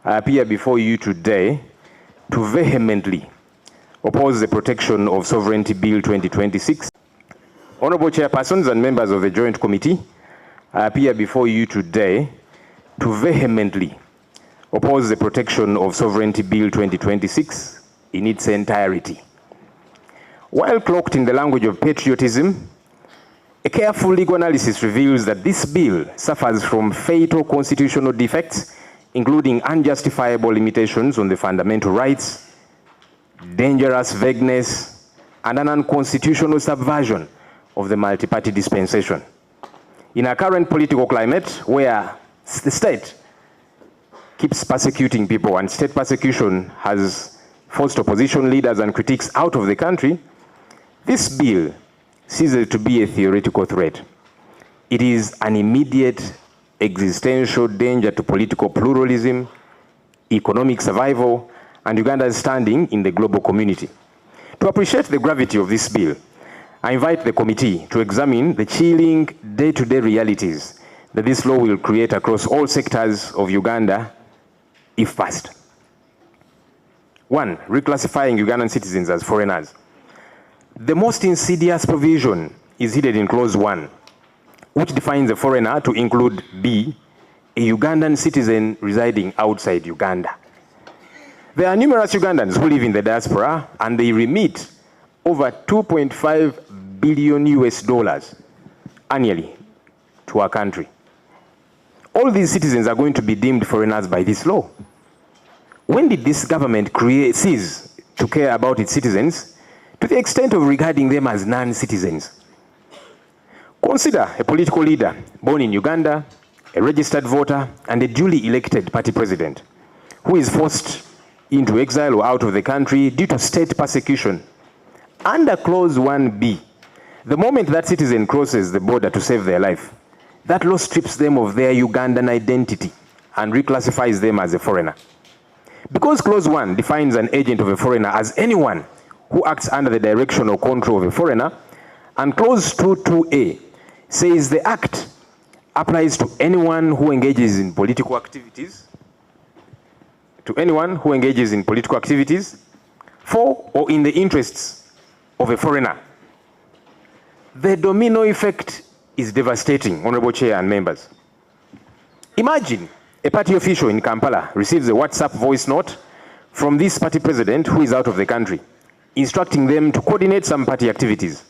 I appear before you today to vehemently oppose the Protection of Sovereignty Bill 2026. Honorable Chairpersons and members of the Joint Committee, I appear before you today to vehemently oppose the Protection of Sovereignty Bill 2026 in its entirety. While cloaked in the language of patriotism, a careful legal analysis reveals that this bill suffers from fatal constitutional defects, including unjustifiable limitations on the fundamental rights, dangerous vagueness, and an unconstitutional subversion of the multi-party dispensation. In our current political climate, where the state keeps persecuting people and state persecution has forced opposition leaders and critics out of the country, this bill ceases to be a theoretical threat. It is an immediate existential danger to political pluralism, economic survival, and Uganda's standing in the global community. To appreciate the gravity of this bill, I invite the committee to examine the chilling day-to-day realities that this law will create across all sectors of Uganda if passed. 1. Reclassifying Ugandan citizens as foreigners. The most insidious provision is hidden in Clause 1, which defines a foreigner to include B, a Ugandan citizen residing outside Uganda. There are numerous Ugandans who live in the diaspora, and they remit over $2.5 billion annually to our country. All these citizens are going to be deemed foreigners by this law. When did this government cease to care about its citizens to the extent of regarding them as non-citizens? Consider a political leader born in Uganda, a registered voter, and a duly elected party president who is forced into exile or out of the country due to state persecution. Under Clause 1B, the moment that citizen crosses the border to save their life, that law strips them of their Ugandan identity and reclassifies them as a foreigner. Because Clause 1 defines an agent of a foreigner as anyone who acts under the direction or control of a foreigner, and Clause 2.2a says the act applies to anyone who engages in political activities, for or in the interests of a foreigner. The domino effect is devastating, Honorable Chair and members. Imagine a party official in Kampala receives a WhatsApp voice note from this party president who is out of the country, instructing them to coordinate some party activities.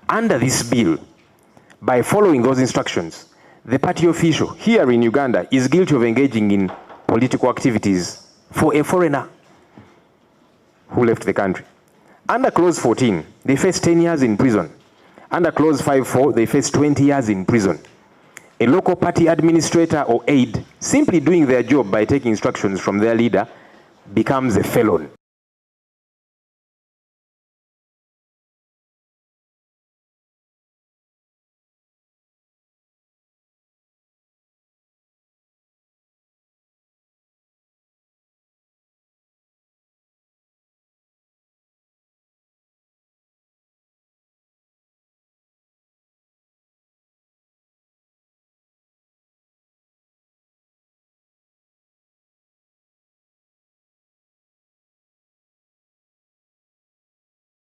Under this bill, by following those instructions, the party official here in Uganda is guilty of engaging in political activities for a foreigner who left the country. Under Clause 14, they face 10 years in prison. Under Clause 5.4, they face 20 years in prison. A local party administrator or aide simply doing their job by taking instructions from their leader becomes a felon.